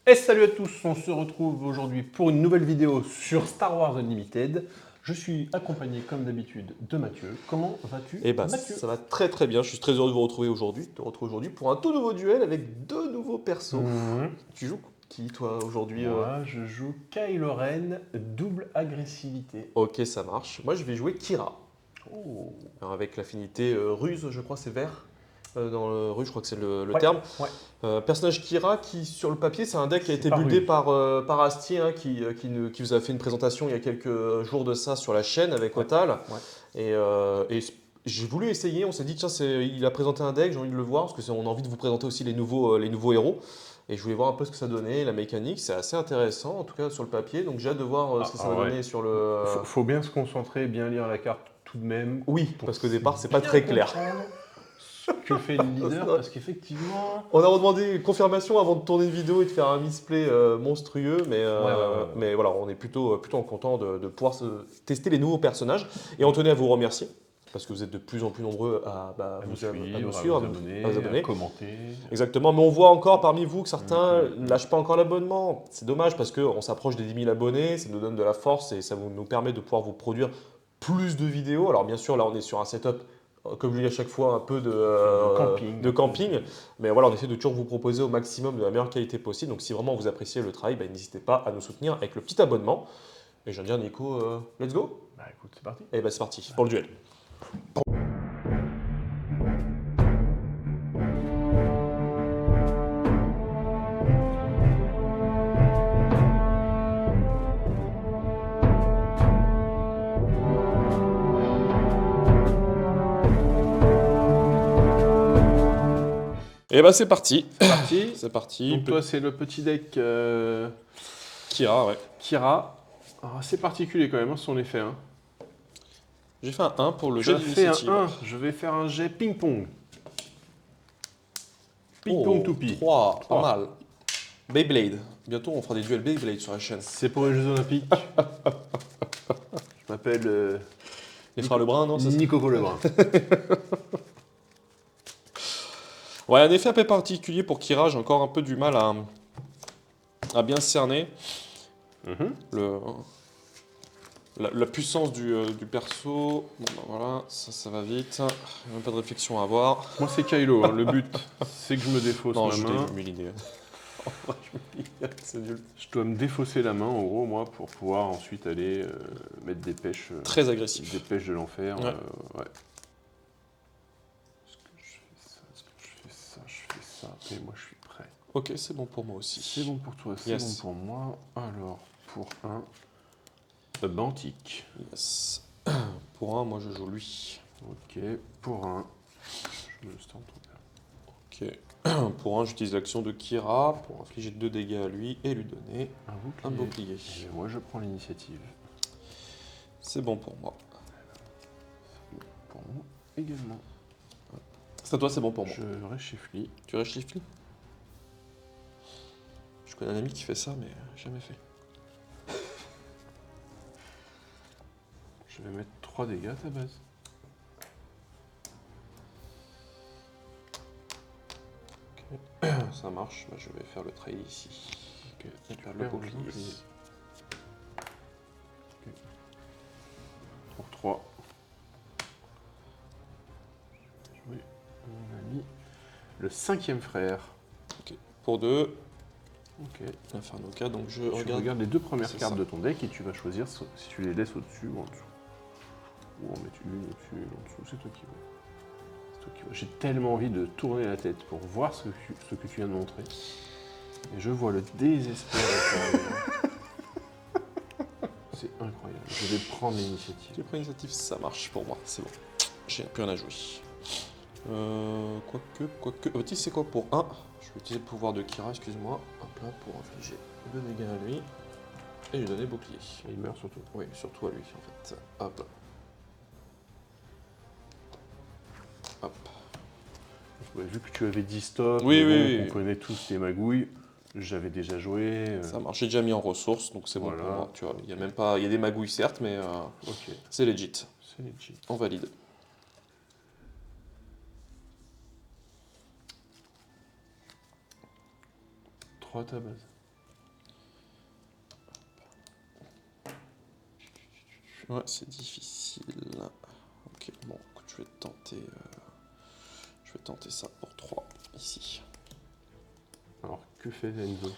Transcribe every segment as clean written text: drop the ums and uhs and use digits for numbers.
Et salut à tous, on se retrouve aujourd'hui pour une nouvelle vidéo sur Star Wars Unlimited. Je suis accompagné comme d'habitude de Mathieu. Comment vas-tu, Eh ben, Mathieu? ça va très très bien. Je suis très heureux de vous retrouver aujourd'hui, pour un tout nouveau duel avec deux nouveaux persos. Mhm. Tu joues qui toi aujourd'hui Moi, je joue Kylo Ren, double agressivité. Ok, ça marche. Moi, je vais jouer Kira. Oh. Alors, avec l'affinité ruse, je crois, c'est vert. Dans le ruse, je crois que c'est le Ouais, terme. ouais. Personnage Kira qui, sur le papier, c'est un deck qui a C'est été pas buildé ruse. par Astier, hein, qui vous a fait une présentation il y a quelques jours de ça sur la chaîne avec Ouais, Otal. ouais. Et j'ai voulu essayer, on s'est dit, tiens, il a présenté un deck, j'ai envie de le voir, parce qu'on a envie de vous présenter aussi les nouveaux héros. Et je voulais voir un peu ce que ça donnait, la mécanique, c'est assez intéressant, en tout cas sur le papier, donc j'ai hâte de voir ce que ça va Ouais. donner sur le... Faut bien se concentrer, bien lire la carte tout de même. Oui, Pour parce qu'au départ, c'est pas bien très clair. comprendre ce que fait le leader, parce qu'effectivement... On a demandé une confirmation avant de tourner une vidéo et de faire un misplay monstrueux, Ouais. mais voilà, on est plutôt content de pouvoir tester les nouveaux personnages. Et on tenait à vous remercier, parce que vous êtes de plus en plus nombreux à À nous nous suivre, à suivre, vous à vous abonner, à abonner. commenter. Exactement, mais on voit encore parmi vous que certains ne Mm. lâchent pas encore l'abonnement. C'est dommage parce qu'on s'approche des 10 000 abonnés, ça nous donne de la force et ça nous permet de pouvoir vous produire plus de vidéos. Alors bien sûr, là on est sur un setup, comme je dis à chaque fois, un peu Camping. de camping. Mais voilà, on essaie de toujours vous proposer au maximum de la meilleure qualité possible. Donc si vraiment vous appréciez le travail, bah, n'hésitez pas à nous soutenir avec le petit abonnement. Et je viens de dire, Nico, let's go. Bah écoute, c'est parti. Et bah c'est parti pour le duel. Et bah c'est parti. C'est parti. C'est parti. Donc toi, c'est le petit deck Kira, ouais. Kira. Alors, c'est particulier quand même, hein, son effet. Hein. J'ai fait un 1 pour le Tu jet as fait un d'initiative. 1, je vais faire un jet ping-pong. Oh, Ping-pong toupie. 3, pas 3. mal. Beyblade. Bientôt, on fera des duels Beyblade sur la chaîne. C'est pour les Jeux Olympiques. Je m'appelle Les frères Lebrun, non c'est ça Nico Lebrun. Ouais, un effet un peu particulier pour Kira, j'ai encore un peu du mal à bien cerner la puissance du perso. Bon, bah, voilà, ça va vite. Même pas de réflexion à avoir. Moi, c'est Kylo. Hein. Le but, c'est que je me défausse Non, la je main. t'ai mis l'idée. En vrai, je me dis, c'est nul. Je dois me défausser la main, en gros, moi, pour pouvoir ensuite aller mettre des pêches. Très agressif. Des pêches de l'enfer. Ouais. Ouais. Est-ce que je fais ça? Est-ce que je fais ça? Je fais ça. Et moi, je suis prêt. Ok, c'est bon pour moi aussi. C'est bon pour toi, c'est Yes. bon pour moi. Alors, pour un Bantic. Yes. Pour un, moi je joue lui. Ok, pour un. Je me stante ton père. Ok. Pour un, j'utilise l'action de Kira pour infliger 2 dégâts à lui et lui donner Un un bouclier. bouclier. Et moi, je prends l'initiative. C'est bon pour moi. Pour moi également. C'est à toi, c'est bon pour moi. Je réchiflie. Tu réchifles? Je connais un ami qui fait ça, mais jamais fait. Je vais mettre 3 dégâts à ta base. Ok. Ça marche, bah, je vais faire le trade ici. Ok, Et tu faire le perds bouclier. le bouclier. Ok. Pour 3. Oui, on a mis le 5e frère. Pour 2, Ok. Infernoka, donc je Tu regarde. regardes les 2 premières C'est cartes ça. de ton deck et tu vas choisir si tu les laisses au-dessus ou en dessous. Ou en mettre une au-dessus et une en dessous, c'est toi qui vois. C'est toi qui vois. J'ai tellement envie de tourner la tête pour voir ce que tu viens de montrer. Et je vois le désespoir de ton C'est incroyable. Je vais prendre l'initiative. Tu prends l'initiative, ça marche pour moi, c'est bon. J'ai plus rien à jouer. Quoique. C'est quoi pour 1? Je vais utiliser le pouvoir de Kira, excuse-moi. Hop là, pour infliger 2 dégâts à lui. Et lui donner bouclier. Et il meurt surtout. Oui, surtout à lui en fait. Hop là. Hop. Ouais, vu que tu avais dit stop, Oui, mais oui, bon, oui. on connaît tous tes magouilles. J'avais déjà joué. Ça marche, j'ai déjà mis en ressources, donc c'est bon Voilà. pour moi. Tu vois, il y a même pas. Il y a des magouilles certes, mais Ok, c'est legit. c'est legit. On valide. 3 à ta base. Ouais, c'est difficile. Ok, bon, écoute, je vais tenter ça pour 3 ici. Alors, que fait Enzo?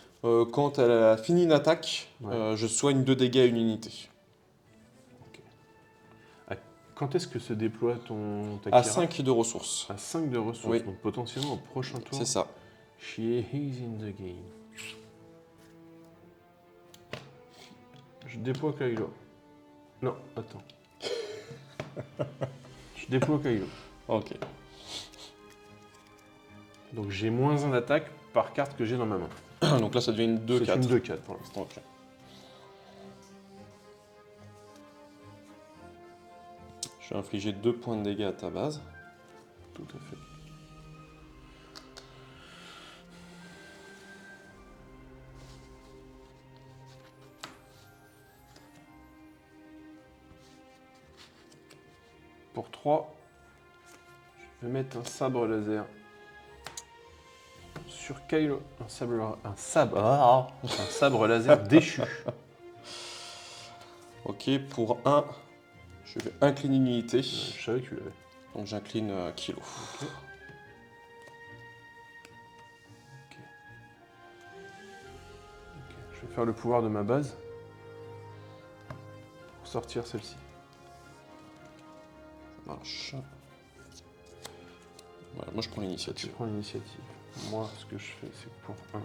Quand elle a fini une attaque, Ouais. je soigne 2 dégâts à une unité. Quand est-ce que se déploie ta À Kira? 5 de ressources. À 5 de ressources, Oui. donc potentiellement au prochain tour. C'est ça. She is in the game. Je déploie Kylo. Non, attends. Je déploie Kylo. Ok. Donc j'ai moins 1 d'attaque par carte que j'ai dans ma main. Donc là, ça devient une C'est 2-4. une 2-4 pour l'instant. Ok. Je vais infliger 2 points de dégâts à ta base. Tout à fait. Pour 3, je vais mettre un sabre laser sur Kylo. Un sabre laser déchu. Ok, pour 1, je vais incliner une unité. Je savais que tu l'avais. Donc j'incline Kilo. Ok. Je vais faire le pouvoir de ma base pour sortir celle-ci. Ça marche. Voilà, moi je prends Tu l'initiative. prends l'initiative. Moi, ce que je fais, c'est que pour 1,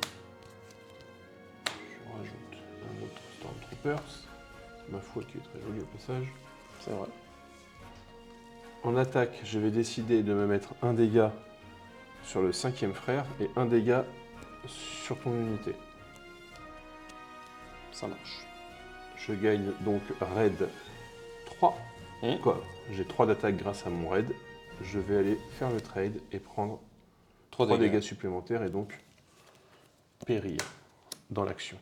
je rajoute un autre Stormtroopers. C'est ma foi qui est très jolie au passage. C'est vrai. En attaque, je vais décider de me mettre un dégât sur le 5e frère et un dégât sur ton unité. Ça marche. Je gagne donc raid 3. Mmh. Quoi? J'ai 3 d'attaque grâce à mon raid. Je vais aller faire le trade et prendre 3 3 dégâts. dégâts supplémentaires et donc périr dans l'action.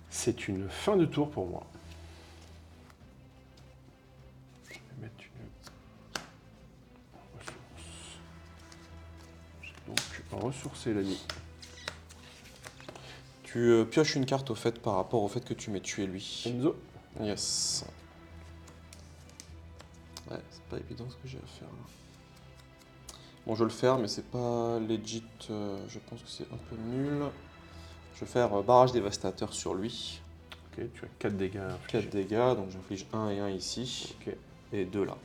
C'est une fin de tour pour moi. Je vais mettre une ressource. J'ai donc ressourcé l'ami. Tu pioches une carte au fait par rapport au fait que tu m'aies tué lui. Enzo. Yes. Ouais, c'est pas évident ce que j'ai à faire là. Bon, je vais le faire, mais c'est pas legit. Je pense que c'est un peu nul. Je vais faire barrage dévastateur sur lui. Ok, tu as 4 dégâts. 4 dégâts, donc j'inflige 1 et 1 ici. Ok. Et 2 là.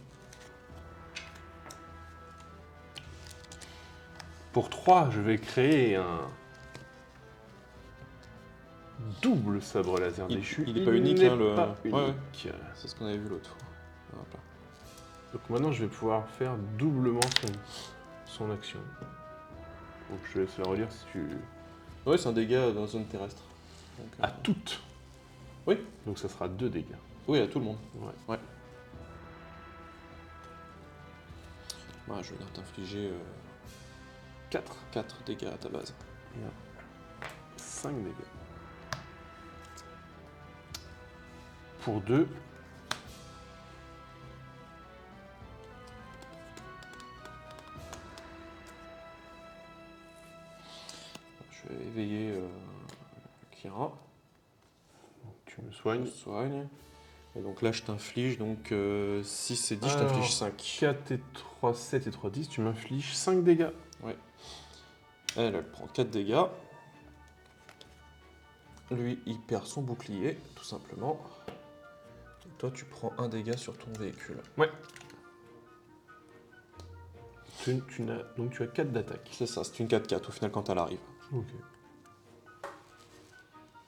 Pour 3, je vais créer un double sabre laser déchu. Il est pas unique, n'est hein, le. pas Ouais, ouais. unique. C'est ce qu'on avait vu l'autre fois. Hop là. Donc maintenant, je vais pouvoir faire doublement son action. Donc je te laisse la relire si tu... Ouais, c'est un dégât dans la zone terrestre. Donc, À toutes. Oui. Donc ça sera 2 dégâts. Oui, à tout le monde. Ouais. Ouais, je vais venir t'infliger 4. 4 dégâts à ta base. 5 dégâts. Pour 2. Je vais éveiller Kira. Tu me soignes. Je soigne. Et donc là, je t'inflige donc 6 et 10, je Alors, t'inflige 5. 4 et 3, 7 et 3, 10. Tu m'infliges 5 dégâts. Elle prend 4 dégâts. Lui, il perd son bouclier, tout simplement. Et toi, tu prends 1 dégât sur ton véhicule. Donc tu as 4 d'attaque. C'est ça, c'est une 4-4 au final quand elle arrive. Ok.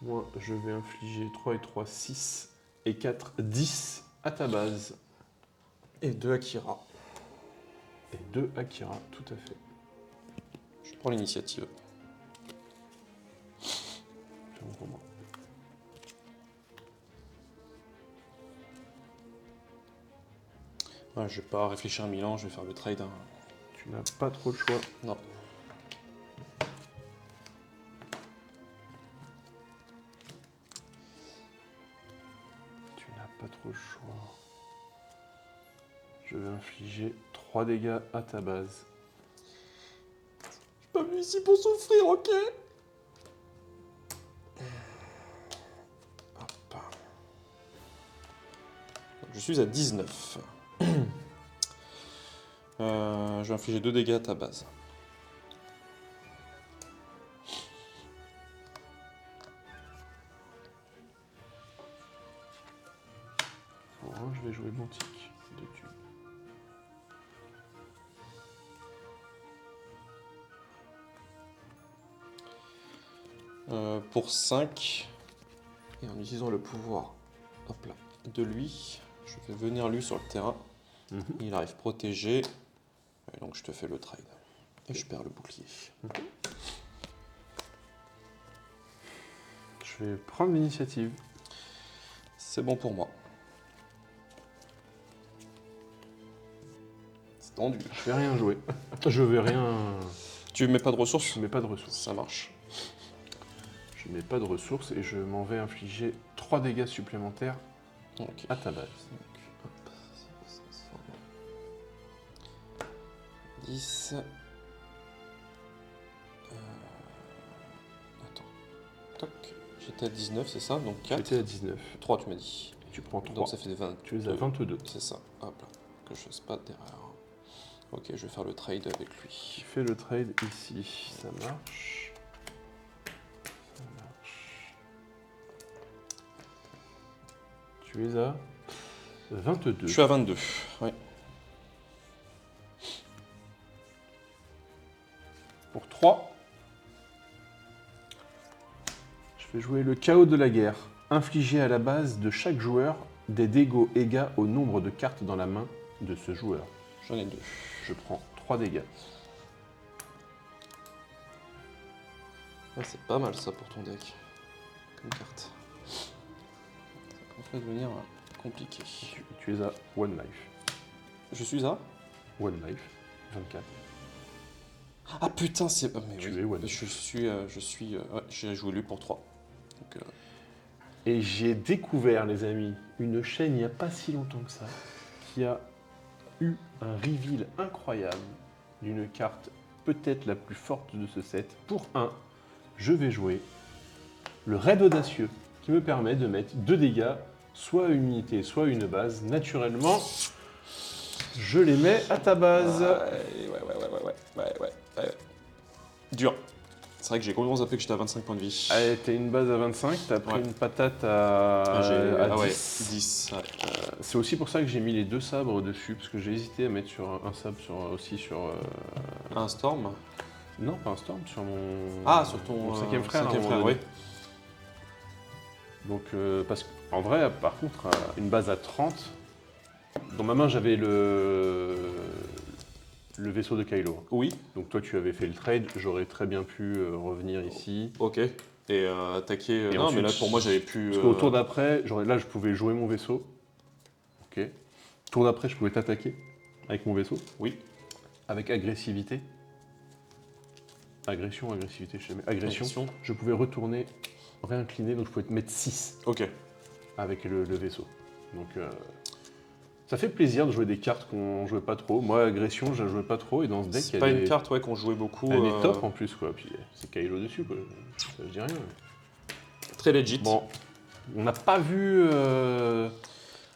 Moi, je vais infliger 3 et 3, 6 et 4, 10 à ta base. Et 2 Akira. Et 2 Akira, tout à fait. Je prends l'initiative. C'est bon pour moi. Ouais, je vais pas réfléchir 1000 ans, je vais faire le trade. Hein. Tu n'as pas trop le choix. Non. Tu n'as pas trop le choix. Je vais infliger 3 dégâts à ta base. Je suis pas venu ici pour souffrir, ok? Hop. suis à 19. Je vais infliger 2 dégâts à ta base. Pour un, je vais jouer mon tic de tube. Pour 5, et en utilisant le pouvoir hop là, de lui, je fais venir lui sur le terrain. Il arrive protégé, et donc je te fais le trade. Et je perds le bouclier. Je vais prendre l'initiative. C'est bon pour moi. C'est tendu. Je vais rien jouer. Je vais rien... Tu mets pas de ressources? Je mets pas de ressources. Ça marche. Je mets pas de ressources et je m'en vais infliger 3 dégâts supplémentaires Ok. à ta base. Donc, hop, 10. Attends. Toc. J'étais à 19, c'est ça? Donc Tu 4. étais à 19. 3, tu m'as dit. Tu prends 3. Donc ça fait 20. Tu es à 22. C'est ça. Hop là. Que je fasse pas d'erreur. Ok, je vais faire le trade avec Tu lui. fais le trade ici. Ça marche. Ça marche. Tu es à 22. Je suis à 22. Ouais. Pour 3, je vais jouer le chaos de la guerre. Infliger à la base de chaque joueur des dégâts égaux au nombre de cartes dans la main de ce joueur. J'en ai 2. Je prends 3 dégâts. Ah, c'est pas mal ça pour ton deck. Comme carte. Ça commence à devenir compliqué. Tu es à 1 life. Je suis à 1 life. 24. Ah putain, c'est. Ah, mais Tu oui. es one. Ouais, j'ai joué lui pour 3. Donc, Et j'ai découvert, les amis, une chaîne il n'y a pas si longtemps que ça, qui a eu un reveal incroyable d'une carte peut-être la plus forte de ce set. Pour 1, je vais jouer le raid audacieux, qui me permet de mettre 2 dégâts, soit une unité, soit une base. Naturellement, je les mets à ta base. Ouais. Dur. C'est vrai que j'ai complètement zappé que j'étais à 25 points de vie. Allez, t'as une base à 25, t'as pris Ouais. une patate à 10. Ouais, 10. Ouais. C'est aussi pour ça que j'ai mis les 2 sabres dessus, parce que j'ai hésité à mettre sur un sabre aussi sur... Un storm. Non, pas un storm, sur mon... Ah, sur ton mon 5e frère. cinquième à un moment frère, donné. oui. Donc, parce qu'en vrai, par contre, une base à 30, dans ma main j'avais le vaisseau de Kylo. Oui, Donc toi tu avais fait le trade, j'aurais très bien pu revenir ici. ok. Et attaquer. Et non, ensuite, mais là pour moi j'avais pu. Parce qu'au tour d'après, là je pouvais jouer mon vaisseau. Ok. Tour d'après, je pouvais t'attaquer avec mon vaisseau. Oui. Avec agressivité. Agression, agressivité, je sais pas. Agression. Agression. Je pouvais retourner, réincliner, donc je pouvais te mettre 6 Ok. avec le vaisseau. Donc ça fait plaisir de jouer des cartes qu'on jouait pas trop. Moi, agression, je la jouais pas trop et dans ce deck, C'est pas une carte qu'on jouait beaucoup. elle est top en plus quoi. Puis c'est Kylo dessus quoi. Ça, je dis rien. Très legit. Bon, on n'a pas vu.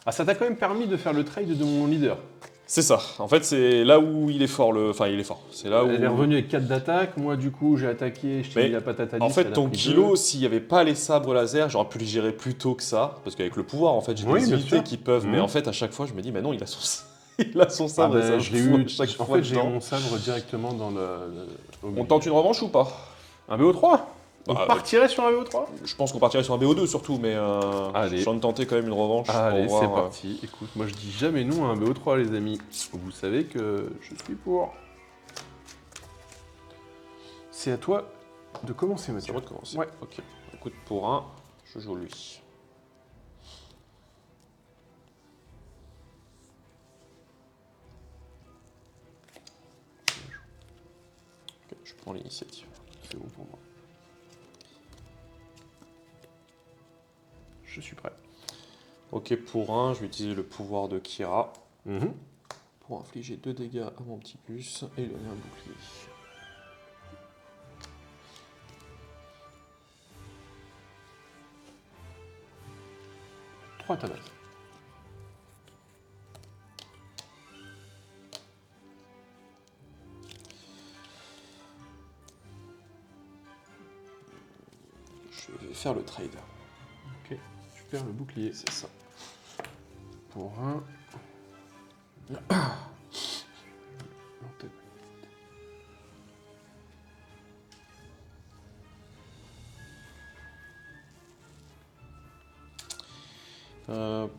Ah, ça t'a quand même permis de faire le trade de mon leader. C'est ça. En fait, c'est là où il est fort. Enfin, il est fort. C'est là où. Elle est revenue avec 4 d'attaque. Moi, du coup, j'ai attaqué. Je t'ai Mais mis la patate à 10. En fait, elle a ton pris kilo, 2. s'il n'y avait pas les sabres laser, j'aurais pu les gérer plus tôt que ça. Parce qu'avec le pouvoir, en fait, j'ai Oui, des bien unités sûr. qui peuvent. Mais Mhm. en fait, à chaque fois, je me dis, mais non, il a son, il a son Ah, sabre. et ça ben, me je l'ai fout eu. à chaque En fois fait, j'ai eu dedans. mon sabre directement dans au On milieu. tente une revanche ou pas? Un BO3. On Bah, partirait sur un BO3. Je pense qu'on partirait sur un BO2 surtout, mais Allez. je suis en train de tenter quand même une revanche. Allez, pour c'est voir, parti. Écoute, moi, je dis jamais non à un BO3, les amis. Vous savez que je suis pour. C'est à toi de commencer, C'est à Mathieu. moi de commencer. Ouais. Ok. Écoute, pour un, je joue lui. Ok, je prends l'initiative. C'est bon pour moi. Je suis prêt. Ok, pour un, je vais utiliser le pouvoir de Kira Mhm. pour infliger 2 dégâts à mon petit puce et lui donner un bouclier. Trois à ta base. Je vais faire le trade. Ok, tu perds le bouclier. C'est ça. Pour un.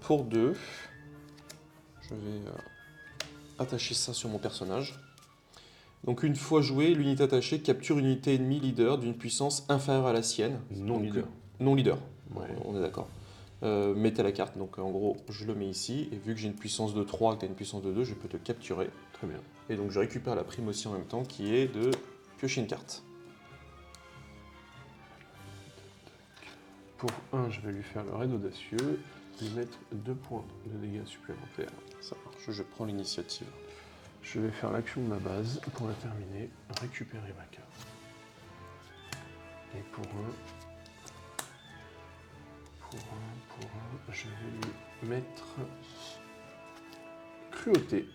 Pour 2, je vais attacher ça sur mon personnage. Donc une fois joué, l'unité attachée capture une unité ennemie leader d'une puissance inférieure à la sienne. Non Donc, leader. Non leader, Ouais. on est d'accord. Mettez la carte, donc en gros je le mets ici, et vu que j'ai une puissance de 3 et que tu as une puissance de 2, je peux te capturer. Très bien. Et donc je récupère la prime aussi en même temps, qui est de piocher une carte. Pour un, je vais lui faire le raid audacieux, lui mettre 2 points de dégâts supplémentaires. Ça marche, je prends l'initiative. Je vais faire l'action de ma base pour la terminer, récupérer ma carte. Et pour un, je vais lui mettre cruauté.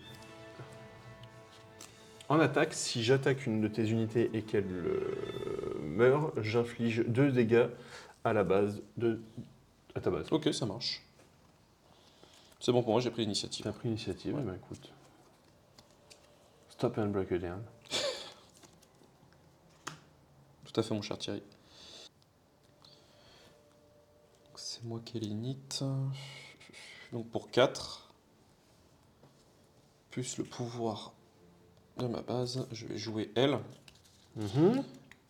En attaque, si j'attaque une de tes unités et qu'elle meurt, j'inflige 2 dégâts à la base à ta base. Ok, ça marche. C'est bon pour moi, j'ai pris l'initiative. T'as pris l'initiative, Ouais. eh ben écoute. Stop and break it down. Tout à fait, mon cher Thierry. C'est moi qui ai l'init. Donc pour 4, plus le pouvoir de ma base, je vais jouer elle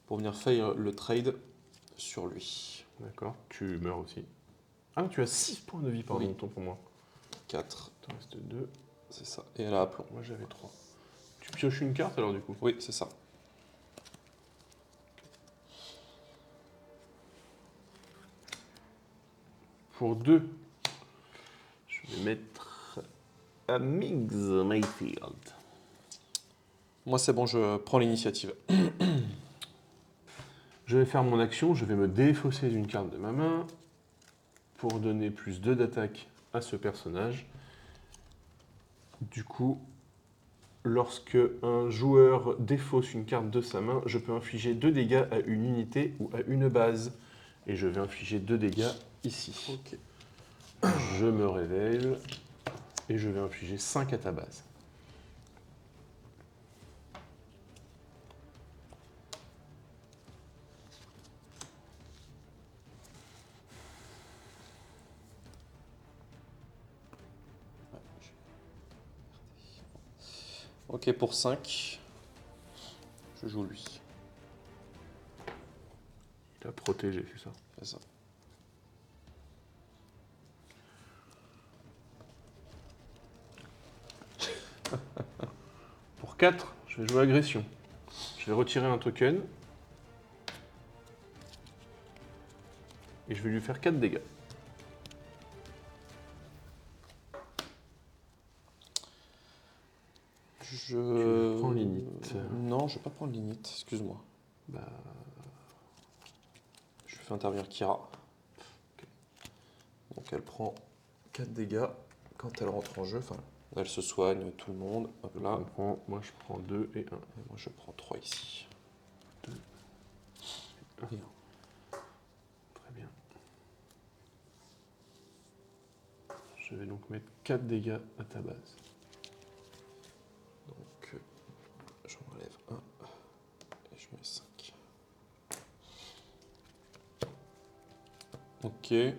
pour venir faire le trade sur lui. D'accord, tu meurs aussi. Ah, tu as 6 points de vie, pardon, Oui. autant pour moi. 4, T'en restes 2. c'est ça. Et elle a aplomb. Moi j'avais 3. Tu pioches une carte alors du coup? Oui, c'est ça. Pour 2, je vais mettre Migs Mayfield. Moi, c'est bon, je prends l'initiative. Je vais faire mon action, je vais me défausser d'une carte de ma main pour donner plus 2 d'attaque à ce personnage. Du coup, lorsque un joueur défausse une carte de sa main, je peux infliger 2 dégâts à une unité ou à une base. Et je vais infliger 2 dégâts ici. Ok. Je me révèle et je vais infliger 5 à ta base. Ok, pour 5, je joue lui. Il a protégé, c'est ça. C'est ça. Pour 4, je vais jouer agression. Je vais retirer un token. Et je vais lui faire 4 dégâts. Je prends l'init. Non, je vais pas prendre l'init, excuse-moi. Bah, Je fais intervenir Kira. Donc elle prend 4 dégâts quand elle rentre en jeu. Enfin, elle se soigne, tout le monde. Hop là. moi je prends 2 et 1. Et moi je prends 3 ici. 2. Et 1. Très bien. Je vais donc mettre 4 dégâts à ta base. Donc j'en enlève 1 et je mets 5. Ok. Il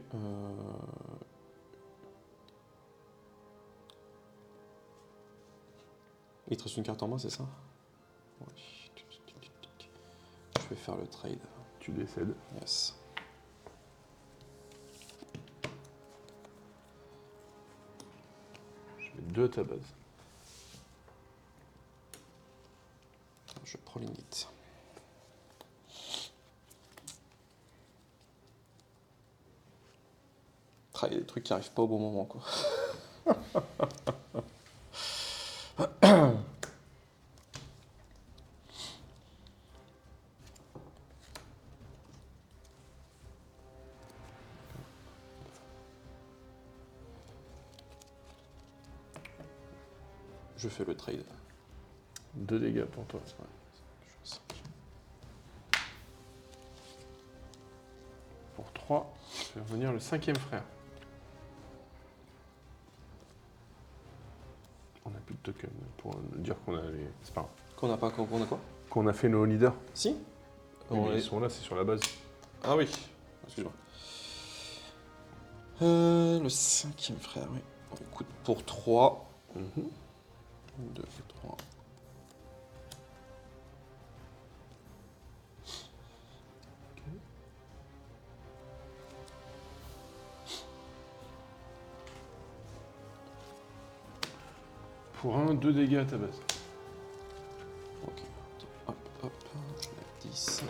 te reste une carte en main, c'est ça? Ouais. Je vais faire le trade. Tu décèdes. Yes. Je mets 2 à ta base. Je prends l'init. Il y a des trucs qui arrivent pas au bon moment, quoi. Je fais le trade. 2 dégâts pour toi. Ouais. 3, je vais revenir le 5e frère. On n'a plus de token pour dire qu'on a les. C'est pas grave. Qu'on a quoi? Qu'on a fait nos leaders. Si. Oui, On mais est- ils sont là, c'est sur la base. Ah oui, excuse-moi. Le 5e frère, oui. Bon, écoute, pour 3. Mhm. 2, 3. Pour 1, 2 dégâts à ta base. Ok. Hop, hop, je vais mettre 10.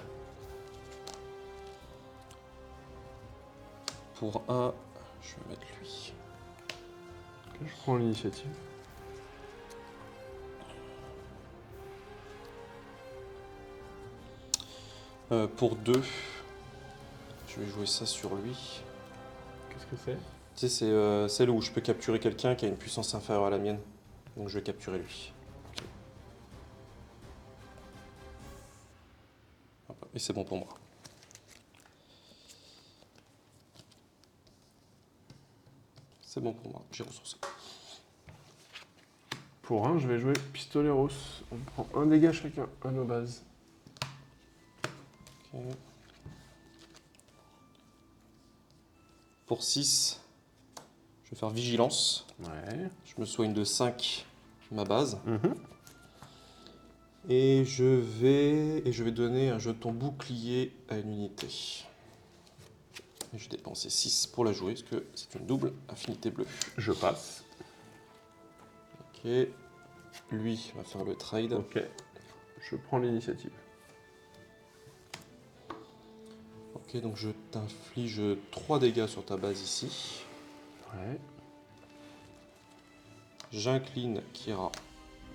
Pour 1, je vais mettre lui. Ok, je prends l'initiative. Pour 2, je vais jouer ça sur lui. Qu'est-ce que c'est? Tu sais, c'est celle où je peux capturer quelqu'un qui a une puissance inférieure à la mienne. Donc je vais capturer lui. Hop, et c'est bon pour moi. C'est bon pour moi, j'ai ressourcé. Pour 1, je vais jouer Pistoleros. On prend un dégât chacun à nos bases. Ok. Pour 6, je vais faire vigilance. Ouais. Je me soigne de 5 ma base. Mhm. Et je vais donner un jeton bouclier à une unité. Et je vais dépenser 6 pour la jouer, parce que c'est une double affinité bleue. Je passe. Ok. Lui va faire le trade. Ok. Je prends l'initiative. Ok, donc je t'inflige 3 dégâts sur ta base ici. Ouais. J'incline Kira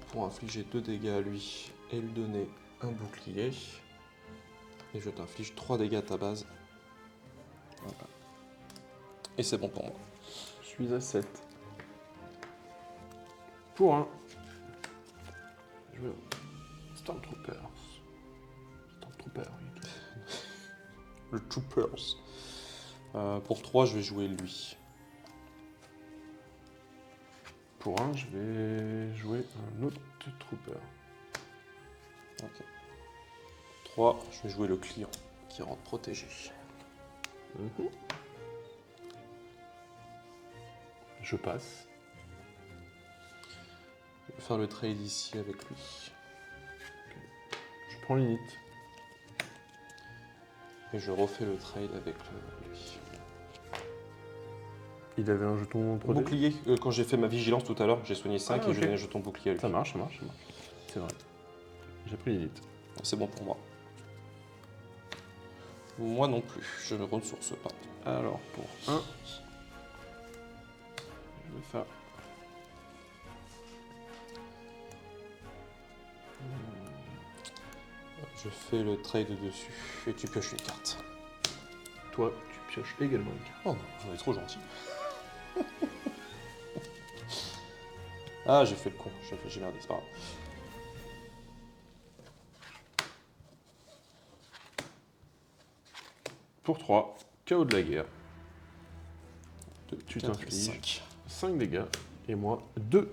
pour infliger 2 dégâts à lui et lui donner un bouclier. Et je t'inflige 3 dégâts à ta base. Voilà. Et c'est bon pour moi. Je suis à 7. Pour 1. Je vais. Stormtroopers. Stormtrooper, oui. Le Troopers. Pour 3, je vais jouer lui. Pour 1, je vais jouer un autre trooper. Ok. 3, je vais jouer le client qui rentre protégé. Mhm. Je passe. Je vais faire le trade ici avec lui. Je prends l'init. Et je refais le trade avec lui. Il avait un jeton protégé. Bouclier, quand j'ai fait ma vigilance tout à l'heure, j'ai soigné 5 Ah, et je ok. donnais un jeton bouclier à lui. Ça marche, ça marche, ça marche. C'est vrai. J'ai pris l'init. C'est bon pour moi. Moi non plus, je ne ressource pas. Alors, pour 1, je vais faire. Je fais le trade dessus et tu pioches une carte. Toi, tu pioches également une carte. Oh non, j'en ai trop gentil. Ah, j'ai fait le con, j'ai merdé, c'est pas grave. Pour 3, chaos de la guerre. Deux, Tu quatre, t'infliges 5. 5 dégâts et moi 2.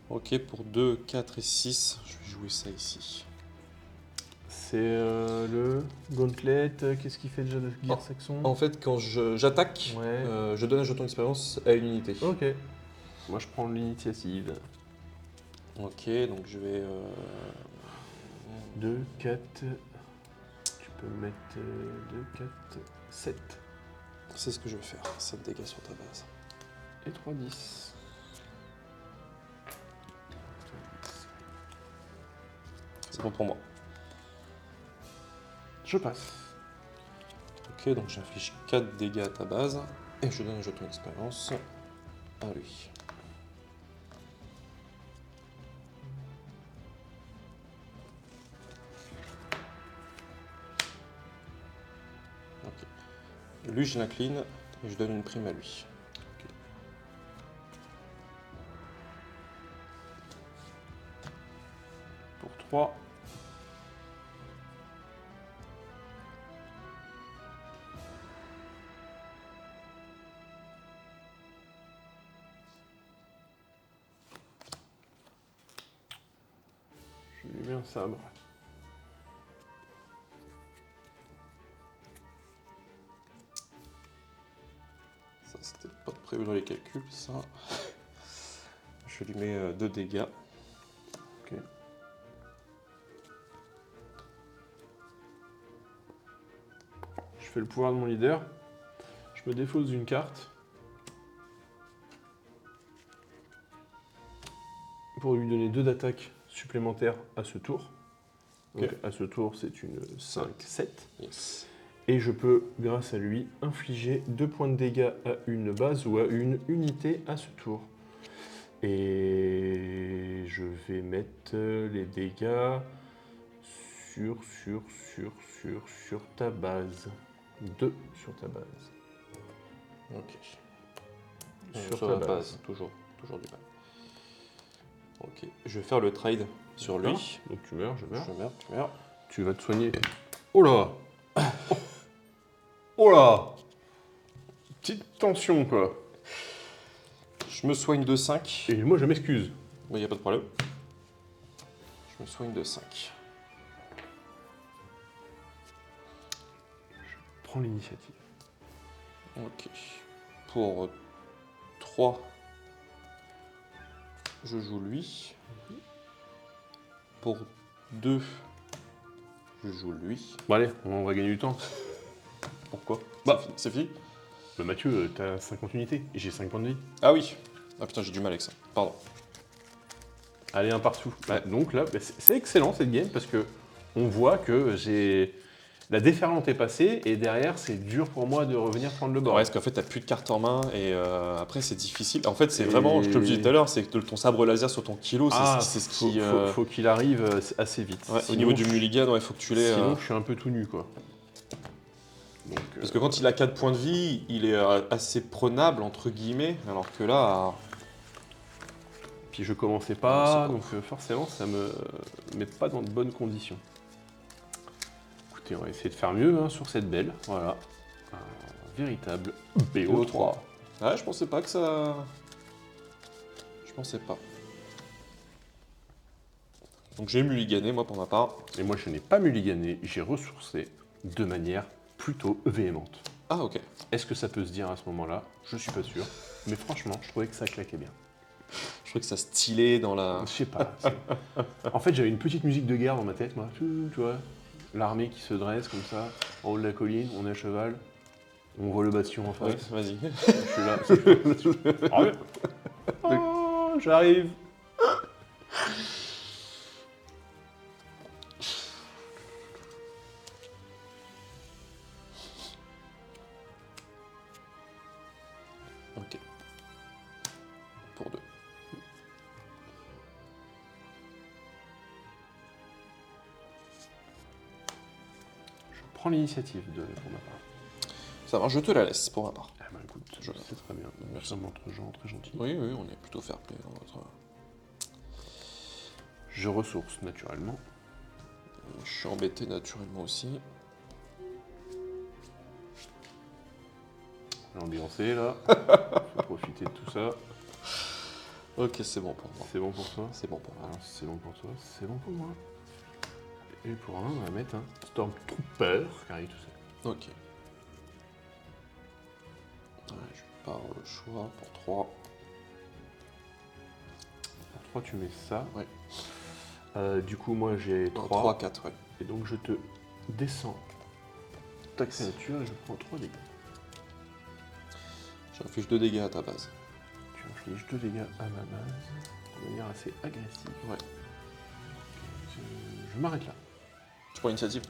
Ok, pour 2, 4 et 6, je vais jouer ça ici. C'est le gauntlet. Qu'est-ce qu'il fait déjà de guerre Oh. saxon? En fait, quand j'attaque, Ouais. je donne un jeton d'expérience à une unité. Ok. Moi, je prends l'initiative. Ok, donc je vais... 2, 4. Tu peux mettre 2, 4, 7. C'est ce que je vais faire, 7 dégâts sur ta base. Et 3, 10. C'est bon pour moi. Je passe. Ok, donc j'inflige 4 dégâts à ta base et je donne un jeton d'expérience à lui. Ok. Lui, je l'incline et je donne une prime à lui. 3. Je lui mets un sabre. Ça, c'était pas prévu dans les calculs, ça. Je lui mets 2 dégâts. Ok. Je fais le pouvoir de mon leader. Je me défausse d'une carte. Pour lui donner 2 d'attaque supplémentaires à ce tour. Donc Ok. à ce tour, c'est une 5-7. Yes. Et je peux, grâce à lui, infliger 2 points de dégâts à une base ou à une unité à ce tour. Et je vais mettre les dégâts sur ta base. 2 sur ta base. Ok. Sur Sur ta la base. base, toujours du mal. Ok, je vais faire le trade sur lui. D'accord. Donc tu meurs, je meurs. Je meurs, tu meurs. Tu vas te soigner. Oh là Oh là Petite tension, quoi. Je me soigne de 5. Et moi, je m'excuse. Il n'y a pas de problème. Je me soigne de 5. Prends l'initiative. Ok. Pour 3, je joue lui. Pour 2, je joue lui. Bon allez, on va gagner du temps. Pourquoi Bah. C'est fini. Bah Mathieu, t'as 50 unités et j'ai 5 points de vie. Ah oui. Ah putain, j'ai du mal avec ça. Pardon. Allez, un partout. Bah, donc là, bah, c'est excellent cette game parce que on voit que j'ai... La déferlante est passée et derrière, c'est dur pour moi de revenir prendre le bord. Ouais, parce qu'en fait, t'as plus de cartes en main et après, c'est difficile. En fait, c'est Et- vraiment, je te le disais tout à l'heure, c'est que ton sabre laser sur ton kilo, c'est ce qui. Faut qu'il arrive assez vite. Ouais, au Sinon, niveau du mulligan, il faut que tu l'aies. Sinon, je suis un peu tout nu, quoi. Donc, Parce que quand il a 4 points de vie, il est assez prenable, entre guillemets, alors que là. Puis je commençais Non, pas, c'est pas donc forcément, ça me met pas dans de bonnes conditions. Écoutez, on va essayer de faire mieux hein, sur cette belle. Voilà. Un véritable BO3. Ouais, je pensais pas que ça. Je pensais pas. Donc j'ai mulligané, moi, pour ma part. Et moi, je n'ai pas mulligané, j'ai ressourcé de manière plutôt véhémente. Ah, ok. Est-ce que ça peut se dire à ce moment-là? Je suis pas sûr. Mais franchement, je trouvais que ça claquait bien. Je trouvais que ça stylait dans la. Je sais pas. En fait, j'avais une petite musique de guerre dans ma tête, moi. Tu vois, l'armée qui se dresse comme ça, en haut de la colline, on est à cheval, on voit le bastion en Ouais, face. vas-y. Je suis là. Ah ouais. Oh, j'arrive. Ok. Pour 2. Je prends l'initiative pour ma part. Ça marche, je te la laisse pour ma part. Ah bah écoute, Je- c'est très bien. Merci. Nous sommes entre gens très gentils. Oui, oui, on est plutôt fair play dans notre. Je ressource naturellement. Je suis embêté naturellement aussi. L'ambiance est là. Faut profiter de tout ça. Ok, c'est bon pour moi. C'est bon pour toi? C'est bon pour moi. Alors, si c'est bon pour toi, c'est bon pour moi. Et pour un, on va mettre un Stormtrooper qui arrive tout seul. Ok. Ouais, je pars le choix pour 3. Pour 3, tu mets ça. Ouais. Du coup, moi j'ai 3. 3, 4, ouais. Et donc, je te descends ta créature et je prends 3 dégâts. J'inflige 2 dégâts à ta base. Tu infliges 2 dégâts à ma base de manière assez agressive. Ouais. Je m'arrête là. Tu prends l'initiative?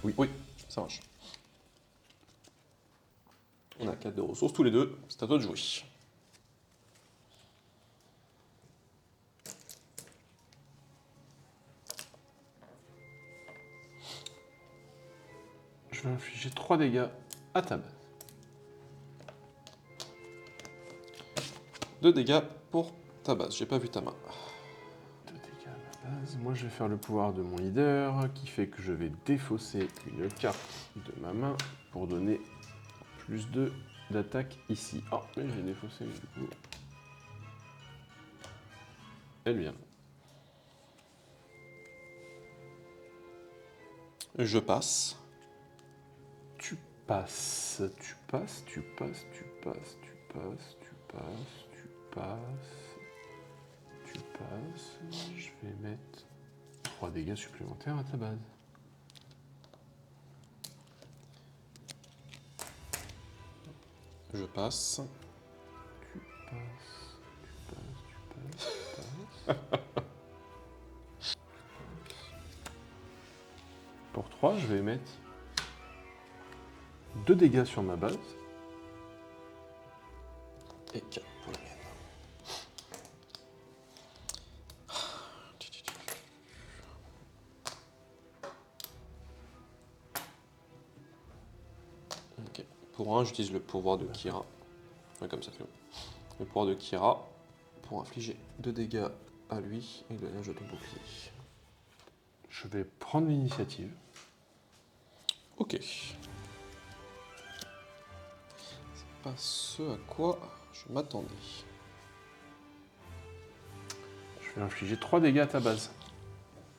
Oui. Oui, ça marche. On a 4 de ressources tous les deux. C'est à toi de jouer. Je vais infliger 3 dégâts à ta base. 2 dégâts pour ta base. J'ai pas vu ta main. 2 dégâts à ma base. Moi, je vais faire le pouvoir de mon leader, qui fait que je vais défausser une carte de ma main pour donner plus 2 d'attaque ici. Oh, mais j'ai défaussé, du coup. Elle vient. Je passe. Tu passes, tu passes, tu passes, tu passes, tu passes, tu passes, tu passes, tu passes. Je vais mettre 3 dégâts supplémentaires à ta base. Je passe. Tu passes, tu passes, tu passes, tu passes. Pour 3, je vais mettre 2 dégâts sur ma base. Et 4 pour la mienne. Ok. Pour 1, j'utilise le pouvoir de Kira. Ouais, comme ça fait. Le pouvoir de Kira pour infliger 2 dégâts à lui et donner un jeton bouclier. Je vais prendre l'initiative. Ok. C'est pas ce à quoi je m'attendais. Je vais infliger 3 dégâts à ta base.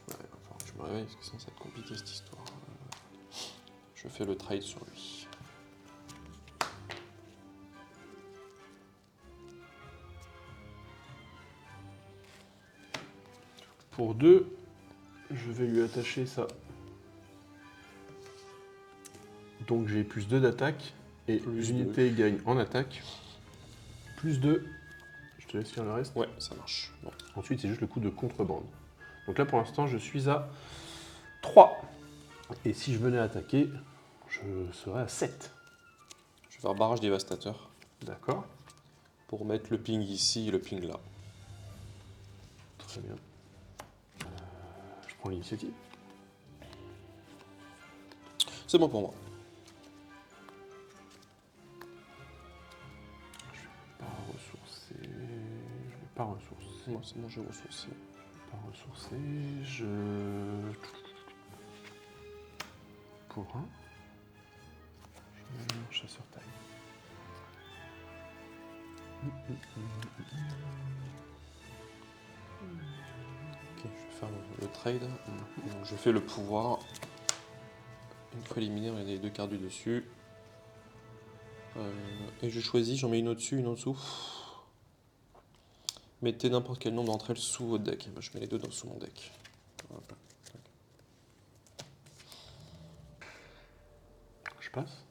Ouais, il va falloir que je me réveille parce que sinon ça va être compliqué cette histoire. Je fais le trade sur lui. Pour 2, je vais lui attacher ça. Donc j'ai plus 2 d'attaque et Plus l'unité gagne en attaque. Plus 2. Je te laisse faire le reste. Ouais, ça marche. Bon. Ensuite, c'est juste le coup de contrebande. Donc là, pour l'instant, je suis à 3. Et si je venais attaquer, je serais à 7. Je vais faire barrage dévastateur D'accord. pour mettre le ping ici et le ping là. Très bien. Je prends l'initiative. C'est bon pour moi. Pas ressourcer. Je vais pas ressourcer. Moi, c'est bon, j'ai ressourcé. Pas ressourcer. Je. Pour 1. Je vais aller en chasseur taille. Ok, je vais faire le trade. Donc, je fais le pouvoir. Une fois éliminé, on a les 2 cartes du dessus. Et je choisis, j'en mets une au-dessus, une en dessous. Mettez n'importe quel nombre d'entre elles sous votre deck. Moi, je mets les 2 sous mon deck. Hop. Je passe.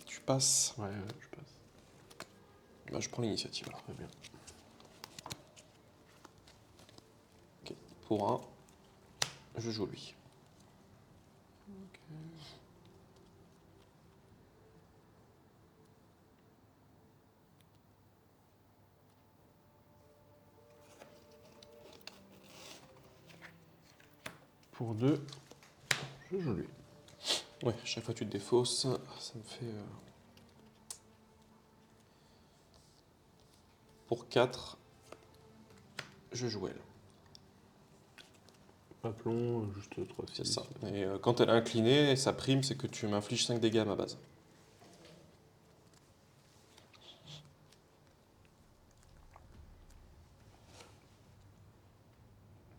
Tu passes. Ouais, je passe. Bah, je prends l'initiative alors. Très bien. Ok. Pour 1, je joue lui. Pour 2, je joue lui. Ouais, chaque fois que tu te défausses, ça me fait. Pour 4, je joue elle. Appelons juste 3 C'est ça. Et quand elle est inclinée, sa prime, c'est que tu m'infliges 5 dégâts à ma base.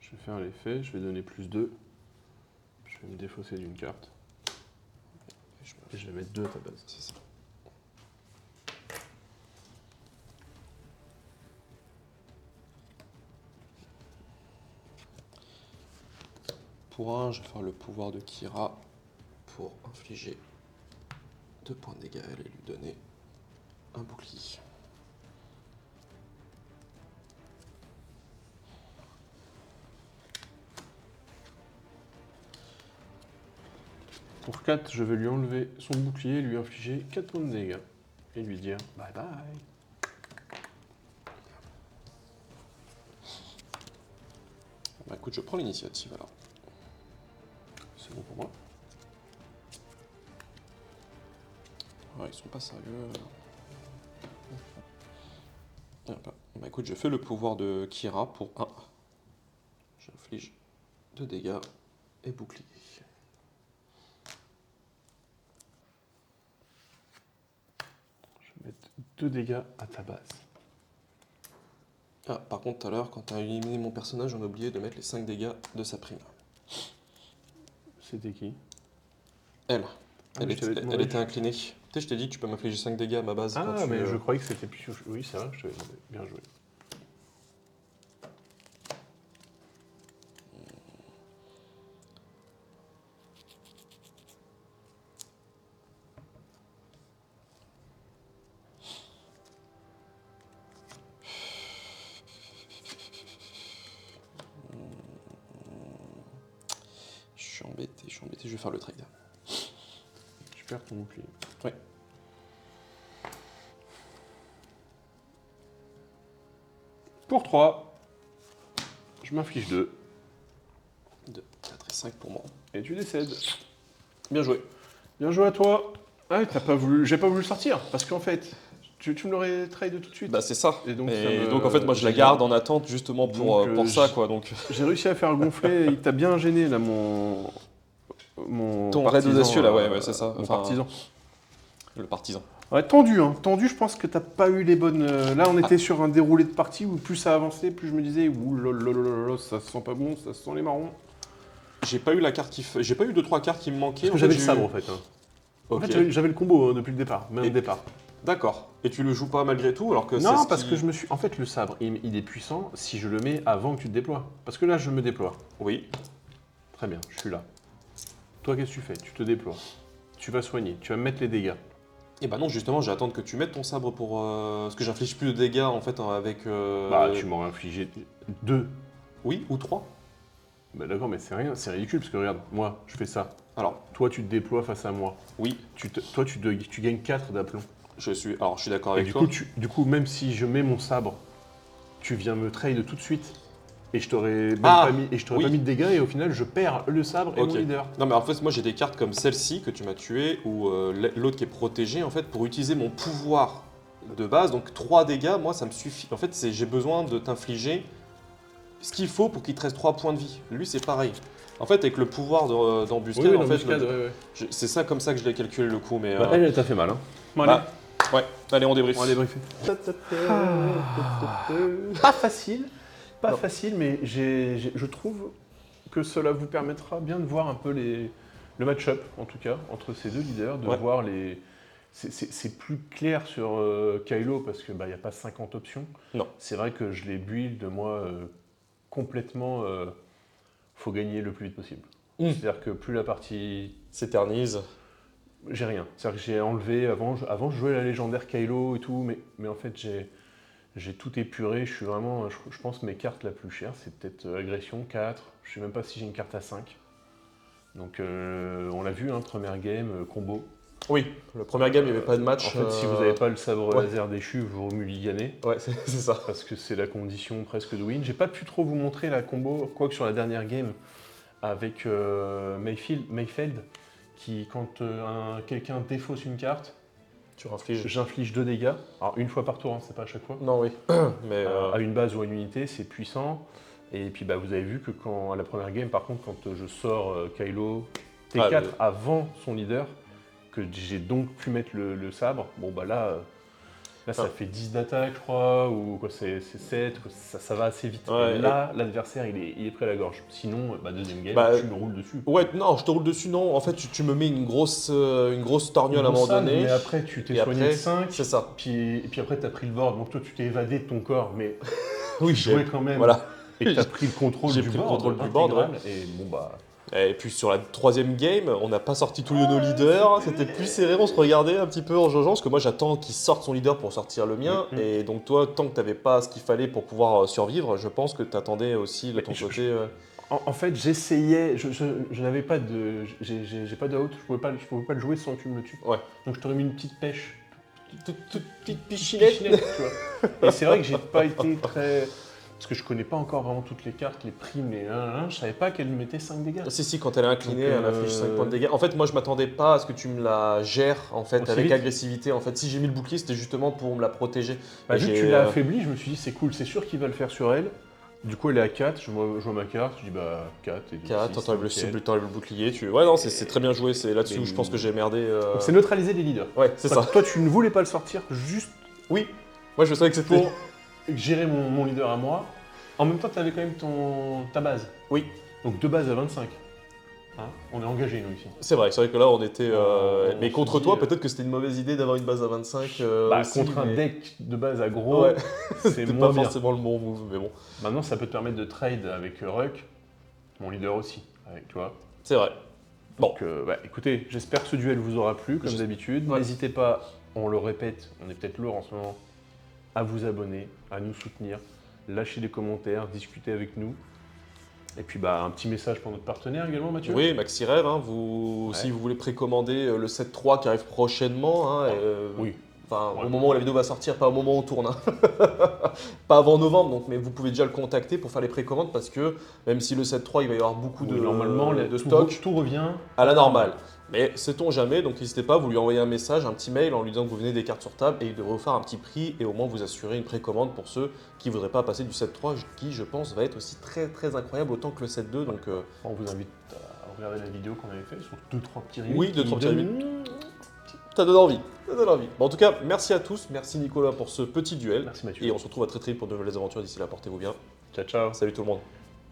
Je vais faire l'effet, je vais donner plus 2. Je vais me défausser d'une carte. Et je vais mettre 2 à ta base. C'est ça. Pour 1, je vais faire le pouvoir de Kira pour infliger 2 points de dégâts à elle et lui donner un bouclier. Pour 4, je vais lui enlever son bouclier, lui infliger 4 points de dégâts. Et lui dire bye bye. Bah écoute, je prends l'initiative alors. C'est bon pour moi. Ouais, ils sont pas sérieux. Bah écoute, je fais le pouvoir de Kira pour 1. J'inflige 2 dégâts et bouclier. Je vais mettre 2 dégâts à ta base. Ah, par contre, tout à l'heure, quand tu as éliminé mon personnage, on a oublié de mettre les 5 dégâts de sa prime. C'était qui? Elle. Ah, Elle, mais je t'avais demandé. elle était inclinée. Tu sais, je t'ai dit que tu peux m'infliger 5 dégâts à ma base. quand Ah, tu, mais je croyais que c'était plus... Oui, c'est vrai, je t'avais demandé. Bien joué. je suis embêté, je vais faire le trade. Tu perds ton bouclier. Ouais. Pour 3, je m'inflige 2. 2, 4 et 5 pour moi. Et tu décèdes. Bien joué. Bien joué à toi. Ah, t'as pas voulu... J'ai pas voulu le sortir, parce qu'en fait, tu me l'aurais trade tout de suite. Bah c'est ça. Et donc, Donc en fait, moi je la garde en attente justement pour, Donc, pour ça quoi. Donc J'ai réussi à faire gonfler, il t'a bien gêné là mon ton raid partisan, audacieux là, ouais, c'est ça. Mon Enfin, partisan. Le partisan. Ouais, tendu, hein. Tendu, je pense que t'as pas eu les bonnes. Là, on était sur un déroulé de partie où plus ça avançait, plus je me disais, ouh lololololo, ça se sent pas bon, ça se sent les marrons. J'ai pas eu la carte j'ai pas eu 2-3 cartes qui me manquaient. Parce que j'avais le sabre en fait. Hein. En Ok. fait, j'avais le combo depuis le départ, même Et- départ. D'accord. Et tu le joues pas malgré tout alors que Non, c'est ce parce qui- que je me suis. En fait, le sabre, il est puissant si je le mets avant que tu te déploies. Parce que là, je me déploie. Oui. Très bien, je suis là. Toi, qu'est-ce que tu fais? Tu te déploies. Tu vas soigner, tu vas me mettre les dégâts. Et bah non, justement, je vais attendre que tu mettes ton sabre pour. Parce que j'inflige plus de dégâts en fait avec. Bah, tu m'aurais infligé 2. Oui, ou 3. Bah d'accord, mais c'est rien, c'est ridicule parce que regarde, moi, je fais ça. Alors, Toi, tu te déploies face à moi. oui, Toi, tu gagnes 4 d'aplomb. je suis d'accord Et avec du toi. coup, du coup, même si je mets mon sabre, tu viens me trade tout de suite. Et je t'aurais même Ah, pas mis, et je t'aurais oui. pas mis de dégâts et au final, je perds le sabre et Ok. mon leader. Non, mais en fait, moi j'ai des cartes comme celle-ci que tu m'as tuée ou l'autre qui est protégée en fait pour utiliser mon pouvoir de base. Donc 3 dégâts, moi ça me suffit. En fait, j'ai besoin de t'infliger ce qu'il faut pour qu'il te reste 3 points de vie. Lui, c'est pareil. En fait, avec le pouvoir d'embuscade, en fait, l'embuscade, ouais. c'est ça comme ça que je l'ai calculé le coup. Mais Bah, elle t'a fait mal, hein. Bon, bah, ouais, allez, on débrief. on va débriefer. Pas facile, pas Non. facile, mais je trouve que cela vous permettra bien de voir un peu le match-up, en tout cas, entre ces deux leaders, de Ouais. voir les... C'est plus clair sur Kylo parce qu'il n'y a pas 50 options. Non. C'est vrai que je les build, moi, complètement... faut gagner le plus vite possible. C'est-à-dire que plus la partie... S'éternise. J'ai rien. C'est-à-dire que j'ai enlevé... Avant, je jouais la légendaire Kylo et tout, mais en fait, j'ai tout épuré. Je suis vraiment... Je pense que mes cartes la plus chère, c'est peut-être agression 4. Je sais même pas si j'ai une carte à 5. Donc, on l'a vu, hein, première game, combo. Oui, le premier game, il n'y avait pas de En match. fait, si vous n'avez pas le sabre ouais. laser déchu, vous mulliganez. Ouais, c'est ça. Parce que c'est la condition presque de win. J'ai pas pu trop vous montrer la combo, quoique sur la dernière game, avec Mayfield, qui, quand quelqu'un défausse une carte, Tu infliges. j'inflige 2 dégâts. Alors, une fois par tour, hein, c'est pas à chaque fois. Non, oui. Mais À une base ou à une unité, c'est puissant. Et puis, vous avez vu que à la première game, par contre, quand je sors Kylo T4 avant son leader, que j'ai donc pu mettre le sabre, bon là ça fait 10 d'attaque, je crois, ou quoi, c'est 7, quoi, ça va assez vite. Ouais, Et là, l'adversaire, il est prêt à la gorge. Sinon, deuxième game, tu me roules dessus. ouais, non, je te roule dessus, non. En fait, tu me mets une grosse torgnole à un moment donné. Mais après, tu t'es Et soigné après, de 5, C'est ça. et puis après, tu as pris le board. Donc toi, tu t'es évadé de ton corps, mais Oui, tu jouais quand même. Voilà. Et tu as pris le contrôle J'ai du pris le board. contrôle du board, intégral, Et bon, Et puis sur la troisième game, on n'a pas sorti tous nos leaders. C'était plus serré, on se regardait un petit peu en jaugeant, parce que moi j'attends qu'il sorte son leader pour sortir le mien. Et donc toi, tant que tu n'avais pas ce qu'il fallait pour pouvoir survivre, je pense que tu attendais aussi de ton côté. En fait, j'essayais, je n'avais pas de, j'ai pas de out, je pouvais pas le jouer sans que tu me le tues. Ouais. Donc je t'aurais mis une petite pêche, Toute petite pichinette. tu vois. Et c'est vrai que j'ai pas été très, Parce que je connais pas encore vraiment toutes les cartes, les primes, les 1, je savais pas qu'elle mettait 5 dégâts. Si, quand elle est inclinée, Donc, elle inflige 5 points de dégâts. En fait, moi, je m'attendais pas à ce que tu me la gères en fait, Aussi avec vite. agressivité. En fait, si j'ai mis le bouclier, c'était justement pour me la protéger. Bah, Et vu que j'ai, tu l'as affaiblie, je me suis dit c'est cool, c'est sûr qu'il va le faire sur elle. Du coup elle est à 4, je vois ma carte, je dis bah 4 et 4, six, t'enlèves nickel. le bouclier. Ouais, non, c'est très bien joué. C'est là-dessus Mais- où je pense que j'ai merdé. Donc c'est neutraliser les leaders. Ouais, c'est ça. Toi tu ne voulais pas le sortir juste Oui, moi, je savais que c'était. pour gérer mon leader à moi. En même temps tu avais quand même ta base. Oui. Donc de base à 25. Hein, on est engagé nous ici. C'est vrai que là, on était. Mais on contre se toi, dit, peut-être que c'était une mauvaise idée d'avoir une base à 25. Bah, aussi, contre un mais deck de base à gros, Ouais. c'est c'était moins pas bien. forcément le bon move, mais bon. Maintenant ça peut te permettre de trade avec Ruck, mon leader aussi, avec, tu vois. C'est vrai. Bon. Donc, écoutez, j'espère que ce duel vous aura plu, comme d'habitude. Ouais. N'hésitez pas, on le répète, on est peut-être lourd en ce moment, à vous abonner, à nous soutenir, lâcher des commentaires, discuter avec nous. Et puis, un petit message pour notre partenaire également, Mathieu. Oui, Maxi Rêve, hein, si vous voulez précommander le 7.3 qui arrive prochainement, hein, Oui. enfin, Ouais. au moment où la vidéo va sortir, pas au moment où on tourne, hein. Pas avant novembre, donc, mais vous pouvez déjà le contacter pour faire les précommandes parce que même si le 7.3 il va y avoir beaucoup Oui, de, normalement, de stock tout revient à la normale. Mais sait-on jamais, donc n'hésitez pas, vous lui envoyez un message, un petit mail en lui disant que vous venez des cartes sur table et il devrait vous faire un petit prix et au moins vous assurer une précommande pour ceux qui ne voudraient pas passer du 7.3 qui je pense va être aussi très très incroyable autant que le 7.2. Donc On vous invite à regarder la vidéo qu'on avait faite sur 2-3 petits remakes. Oui, 2-3 petits remakes. ça donne envie. Ça donne envie. Bon, en tout cas, merci à tous, merci Nicolas pour ce petit duel. Merci Mathieu. Et on se retrouve à très très vite pour de nouvelles aventures. D'ici là, portez-vous bien. Ciao, ciao. Salut tout le monde.